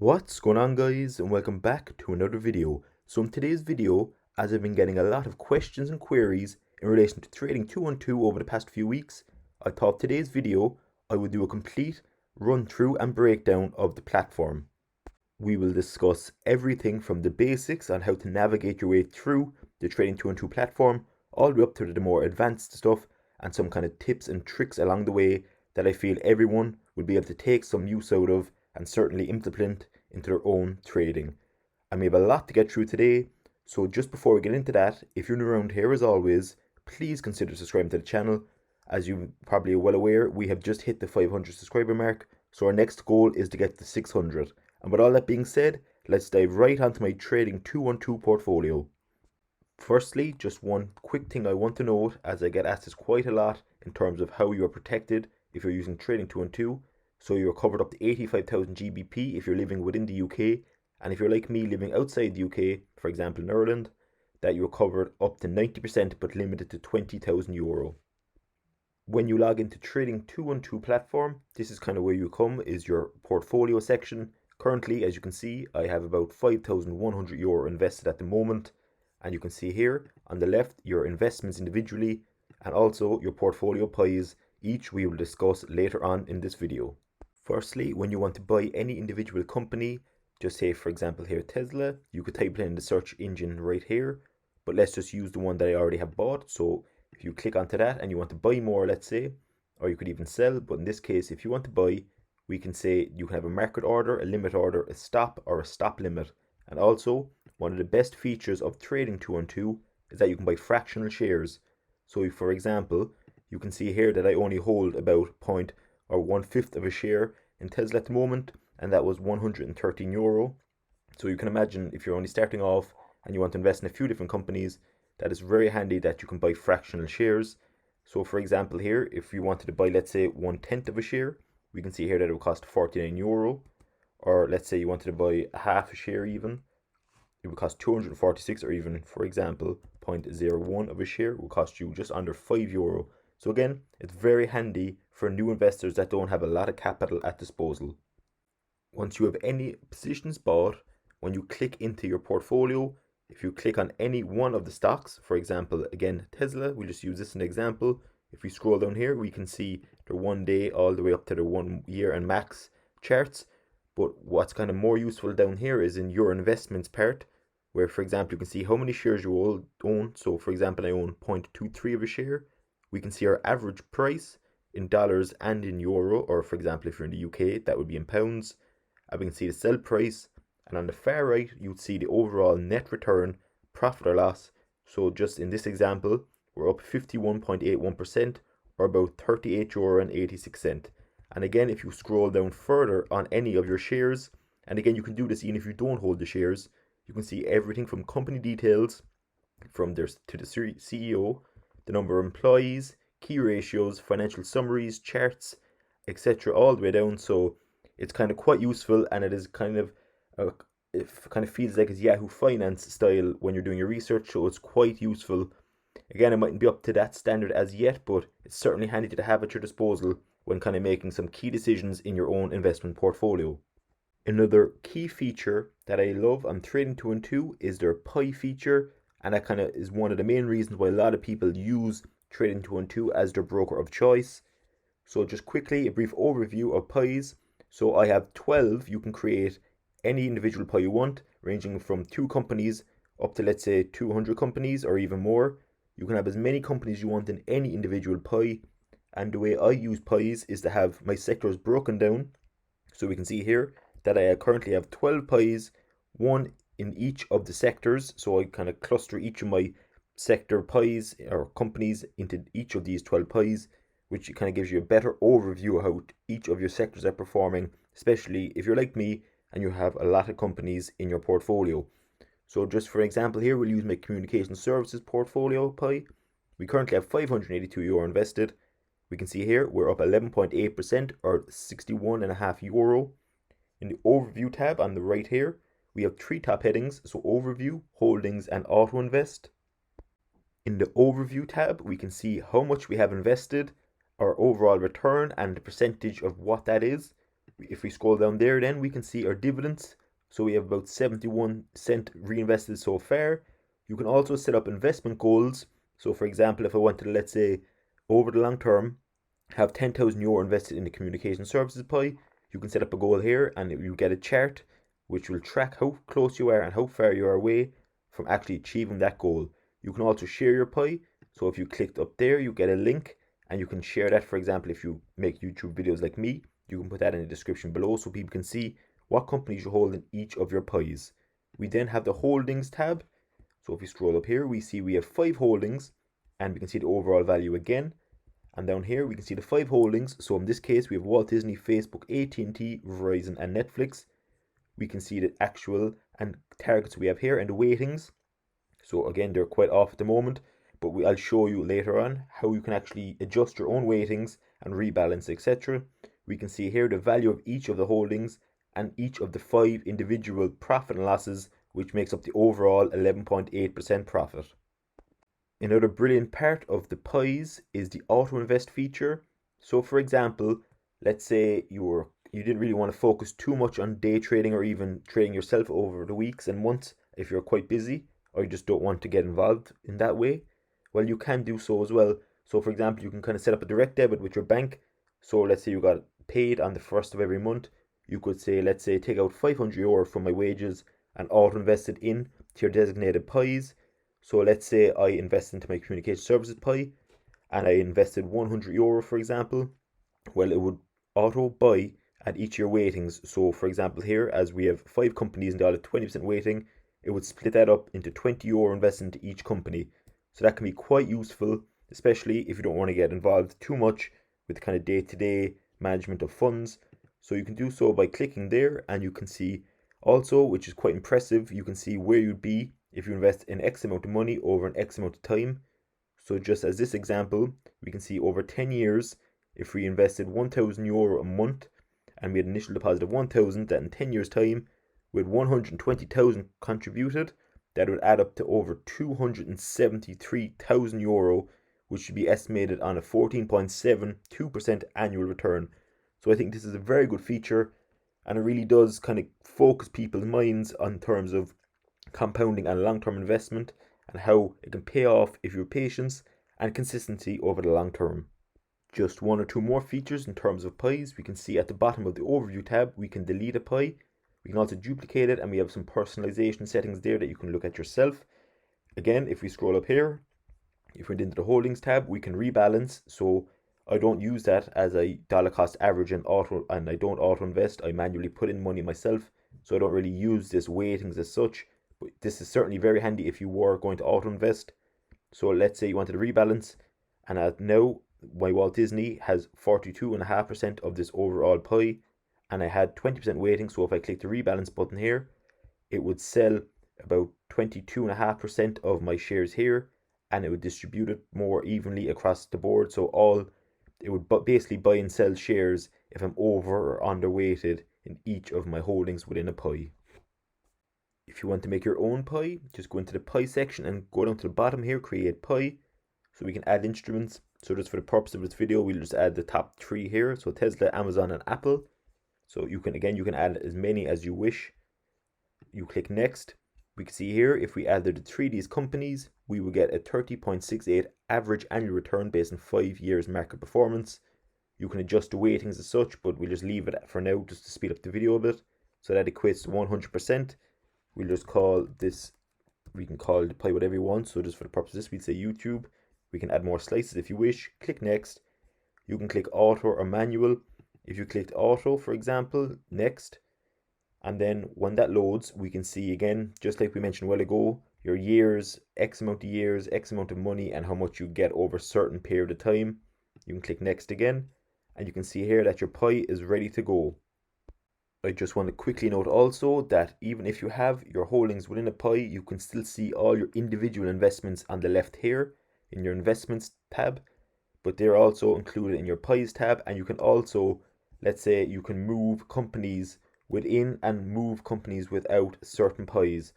What's going on, guys, and welcome back to another video. So in today's video, as I've been getting a lot of questions and queries in relation to trading 212 over the past few weeks, I thought today's video I would do a complete run through and breakdown of the platform. We will discuss everything from the basics on how to navigate your way through the trading 212 platform all the way up to the more advanced stuff and some kind of tips and tricks along the way that I feel everyone will be able to take some use out of and certainly implement into their own trading. And we have a lot to get through today, so just before we get into that, if you're new around here as always, please consider subscribing to the channel. As you probably are well aware, we have just hit the 500 subscriber mark, so our next goal is to get to 600. And with all that being said, let's dive right onto my trading 212 portfolio. Firstly, just one quick thing I want to note, as I get asked this quite a lot in terms of how you are protected if you're using trading 212. So you're covered up to 85,000 GBP if you're living within the UK, and if you're like me living outside the UK, for example in Ireland, that you're covered up to 90% but limited to €20,000. When you log into Trading 212 platform, this is kind of where you come, is your portfolio section. Currently, as you can see, I have about €5,100 invested at the moment, and you can see here on the left your investments individually and also your portfolio pies, each we will discuss later on in this video. Firstly, when you want to buy any individual company, just say for example here Tesla, you could type it in the search engine right here, but let's just use the one that I already have bought. So if you click onto that and you want to buy more, let's say, or you could even sell, but in this case if you want to buy, we can say you can have a market order, a limit order, a stop, or a stop limit. And also one of the best features of trading 212 is that you can buy fractional shares. So for example, you can see here that I only hold about 1/5 of a share in Tesla at the moment, and that was €113. So you can imagine if you're only starting off and you want to invest in a few different companies, that is very handy that you can buy fractional shares. So for example here, if you wanted to buy, let's say, 1/10 of a share, we can see here that it would cost €49. Or let's say you wanted to buy half a share even, it would cost 246, or even for example 0.01 of a share would cost you just under €5. So again, it's very handy for new investors that don't have a lot of capital at disposal. Once you have any positions bought, when you click into your portfolio, if you click on any one of the stocks, for example, again, Tesla, we'll just use this as an example. If we scroll down here, we can see the 1 day all the way up to the 1 year and max charts. But what's kind of more useful down here is in your investments part, where for example, you can see how many shares you own. So for example, I own 0.23 of a share. We can see our average price in dollars and in euro, or for example, if you're in the UK, that would be in pounds. And we can see the sell price, and on the far right, you'd see the overall net return, profit or loss. So just in this example, we're up 51.81%, or about €38.86. And again, if you scroll down further on any of your shares, and again, you can do this even if you don't hold the shares, you can see everything from company details, from to the CEO, the number of employees, key ratios, financial summaries, charts, etc., all the way down. So it's kind of quite useful, and it is kind of it kind of feels like it's Yahoo Finance style when you're doing your research. So it's quite useful. Again, it mightn't be up to that standard as yet, but it's certainly handy to have at your disposal when kind of making some key decisions in your own investment portfolio. Another key feature that I love on Trading 212 is their pie feature, and that kind of is one of the main reasons why a lot of people use Trading 212 as their broker of choice. So just quickly, a brief overview of pies. So I have 12. You can create any individual pie you want, ranging from 2 companies up to, let's say, 200 companies or even more. You can have as many companies you want in any individual pie. And the way I use pies is to have my sectors broken down. So we can see here that I currently have 12 pies, one in each of the sectors. So I kind of cluster each of my sector pies or companies into each of these 12 pies, which kind of gives you a better overview of how each of your sectors are performing, especially if you're like me and you have a lot of companies in your portfolio. So just for example here, we'll use my communication services portfolio pie. We currently have €582 invested. We can see here we're up 11.8%, or €61.50. In the overview tab on the right here, we have 3 top headings, so overview, holdings, and auto invest. In the overview tab, we can see how much we have invested, our overall return, and the percentage of what that is. If we scroll down there, then we can see our dividends. So we have about 71% reinvested so far. You can also set up investment goals. So for example, if I wanted to, let's say, over the long term, have €10,000 invested in the communication services pie, you can set up a goal here and you get a chart which will track how close you are and how far you are away from actually achieving that goal. You can also share your pie. So if you clicked up there, you get a link and you can share that. For example, if you make YouTube videos like me, you can put that in the description below so people can see what companies you hold in each of your pies. We then have the holdings tab. So if we scroll up here, we see we have 5 holdings and we can see the overall value again. And down here we can see the 5 holdings. So in this case we have Walt Disney, Facebook, AT&T, Verizon and Netflix. We can see the actual and targets we have here and the weightings. So again, they're quite off at the moment, but I'll show you later on how you can actually adjust your own weightings and rebalance, etc. We can see here the value of each of the holdings and each of the 5 individual profit and losses, which makes up the overall 11.8% profit. Another brilliant part of the pies is the auto invest feature. So for example, let's say you didn't really want to focus too much on day trading or even trading yourself over the weeks and months if you're quite busy, or you just don't want to get involved in that way. Well, you can do so as well. So for example, you can kind of set up a direct debit with your bank. So let's say you got paid on the 1st of every month. You could say, let's say, take out €500 from my wages and auto invest it in to your designated pies. So let's say I invest into my communication services pie and I invested €100, for example. Well, it would auto buy at each of your weightings. So for example here, as we have 5 companies and they all have 20% weighting, it would split that up into €20 invested into each company. So that can be quite useful, especially if you don't want to get involved too much with kind of day-to-day management of funds. So you can do so by clicking there, and you can see also, which is quite impressive, you can see where you'd be if you invest in X amount of money over an X amount of time. So just as this example, we can see over 10 years, if we invested €1,000 a month and we had an initial deposit of 1,000, that in 10 years time, with 120,000 contributed, that would add up to over €273,000, which should be estimated on a 14.72% annual return. So I think this is a very good feature, and it really does kind of focus people's minds on terms of compounding and long-term investment and how it can pay off if you have patience and consistency over the long term. Just 1 or 2 more features in terms of pies. We can see at the bottom of the overview tab, we can delete a pie. We can also duplicate it, and we have some personalization settings there that you can look at yourself. Again, if we scroll up here, if we went into the holdings tab, we can rebalance. So I don't use that as a dollar cost average and I don't auto invest. I manually put in money myself, so I don't really use this weightings as such. But this is certainly very handy if you were going to auto invest. So let's say you wanted to rebalance, and now my Walt Disney has 42.5% of this overall pie, and I had 20% weighting. So if I click the rebalance button here, it would sell about 22.5% of my shares here, and it would distribute it more evenly across the board. So it would basically buy and sell shares if I'm over or underweighted in each of my holdings within a pie. If you want to make your own pie, just go into the pie section and go down to the bottom here, create pie. So we can add instruments. So just for the purpose of this video, we'll just add the top 3 here. So Tesla, Amazon and Apple. So you can add as many as you wish. You click next. We can see here, if we added the 3 of these companies, we will get a 30.68 average annual return based on 5 years market performance. You can adjust the weightings as such, but we'll just leave it for now just to speed up the video a bit. So that equates to 100%. We'll just call this, we can call the pie whatever you want. So just for the purpose of this, we'd say YouTube. We can add more slices if you wish. Click next. You can click auto or manual. If you clicked auto, for example, next, and then when that loads, we can see again, just like we mentioned a while ago, your years, X amount of years, X amount of money, and how much you get over a certain period of time. You can click next again, and you can see here that your pie is ready to go. I just want to quickly note also that even if you have your holdings within a pie, you can still see all your individual investments on the left here in your investments tab, but they're also included in your pies tab. And you can also, let's say you can move companies within and move companies without certain pies.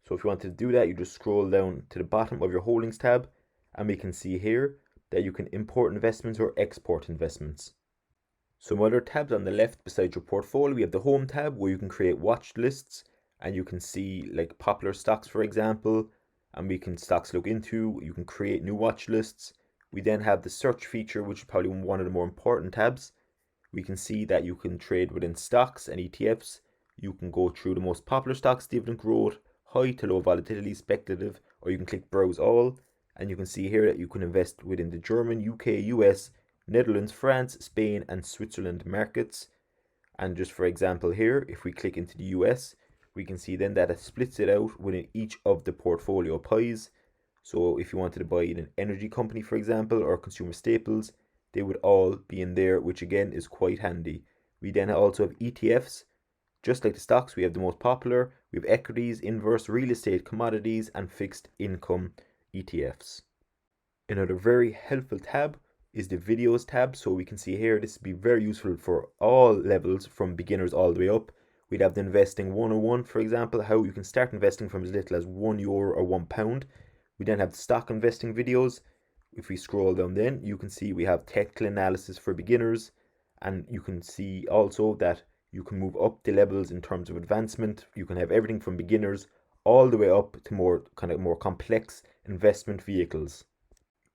So if you want to do that, you just scroll down to the bottom of your holdings tab, and we can see here that you can import investments or export investments. Some other tabs on the left besides your portfolio, we have the home tab where you can create watch lists and you can see like popular stocks, for example, and we can stocks to look into. You can create new watch lists. We then have the search feature, which is probably one of the more important tabs. We can see that you can trade within stocks and ETFs. You can go through the most popular stocks, dividend growth, high to low volatility, speculative, or you can click browse all. And you can see here that you can invest within the German, UK, US, Netherlands, France, Spain, and Switzerland markets. And just for example here, if we click into the US, we can see then that it splits it out within each of the portfolio pies. So if you wanted to buy in an energy company, for example, or consumer staples, they would all be in there, which again is quite handy. We then also have ETFs. Just like the stocks, we have the most popular. We have equities, inverse, real estate, commodities, and fixed income ETFs. Another very helpful tab is the videos tab. So we can see here, this would be very useful for all levels from beginners all the way up. We'd have the investing 101, for example, how you can start investing from as little as €1 or £1. We then have the stock investing videos. If we scroll down then, you can see we have technical analysis for beginners, and you can see also that you can move up the levels in terms of advancement. You can have everything from beginners all the way up to more complex investment vehicles.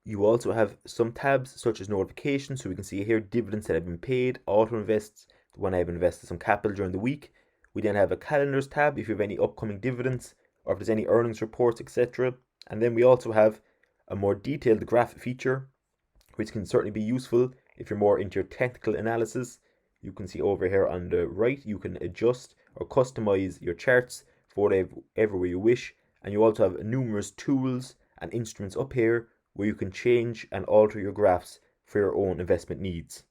You also have some tabs such as notifications, so we can see here dividends that have been paid, auto invests when I've invested some capital during the week. We then have a calendars tab if you have any upcoming dividends or if there's any earnings reports, etc. And then we also have a more detailed graph feature, which can certainly be useful if you're more into your technical analysis. You can see over here on the right, you can adjust or customize your charts for whatever way you wish. And you also have numerous tools and instruments up here where you can change and alter your graphs for your own investment needs.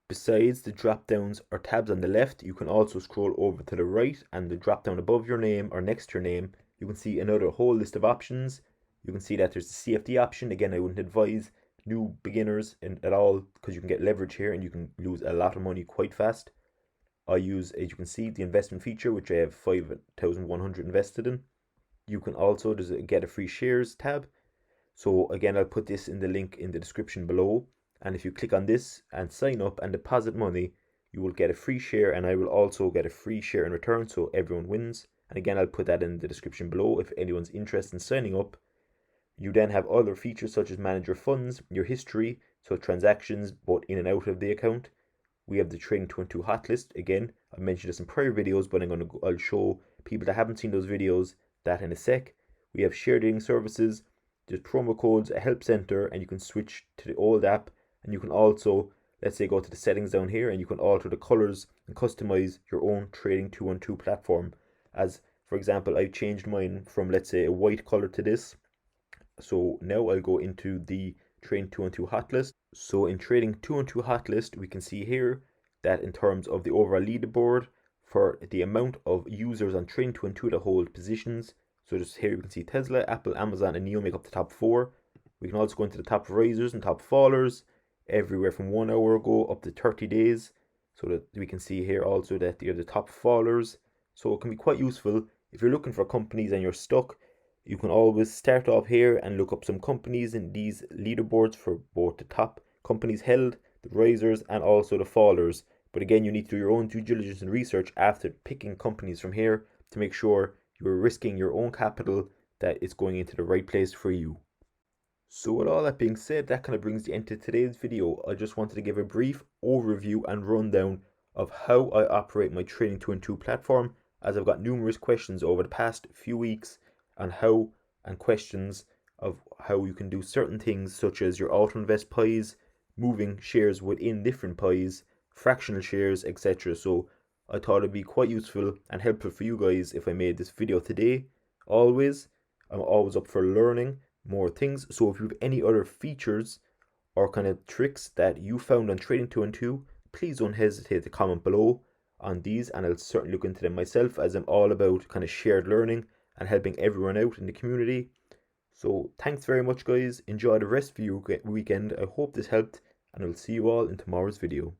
Besides the drop downs or tabs on the left, you can also scroll over to the right, and the drop down above your name or next to your name, you can see another whole list of options. You can see that there's the CFD option. Again, I wouldn't advise new beginners at all because you can get leverage here and you can lose a lot of money quite fast. I use, as you can see, the investment feature, which I have 5,100 invested in. You can also, there's a get a free shares tab. So again, I'll put this in the link in the description below. And if you click on this and sign up and deposit money, you will get a free share, and I will also get a free share in return, so everyone wins. And again, I'll put that in the description below if anyone's interested in signing up. You then have other features such as manage your funds, your history, so transactions both in and out of the account. We have the Trading 212 Hotlist. Again, I mentioned this in prior videos, but I'll show people that haven't seen those videos that in a sec. We have shared dating services, there's promo codes, a help center, and you can switch to the old app. And you can also, let's say, go to the settings down here and you can alter the colors and customize your own Trading 212 platform. As for example, I've changed mine from, let's say, a white color to this. So now I'll go into the Trading 212 Hotlist. So in Trading 212 Hotlist, we can see here that in terms of the overall leaderboard for the amount of users on Trading 212 that hold positions. So just here we can see Tesla, Apple, Amazon, and NEO make up the top 4. We can also go into the top risers and top fallers, everywhere from 1 hour ago up to 30 days. So that we can see here also that they're the top fallers. So it can be quite useful if you're looking for companies and you're stuck. You can always start off here and look up some companies in these leaderboards for both the top companies held, the risers, and also the fallers. But again, you need to do your own due diligence and research after picking companies from here to make sure you're risking your own capital, that it's going into the right place for you. So with all that being said, that kind of brings the end to today's video. I just wanted to give a brief overview and rundown of how I operate my Trading 212 platform, as I've got numerous questions over the past few weeks on how, and questions of how you can do certain things such as your auto invest pies, moving shares within different pies, fractional shares, etc. So I thought it'd be quite useful and helpful for you guys if I made this video today. I'm always up for learning more things. So if you have any other features or kind of tricks that you found on Trading 212, please don't hesitate to comment below on these, and I'll certainly look into them myself, as I'm all about kind of shared learning and helping everyone out in the community. So thanks very much guys, enjoy the rest of your weekend. I hope this helped, and I'll see you all in tomorrow's video.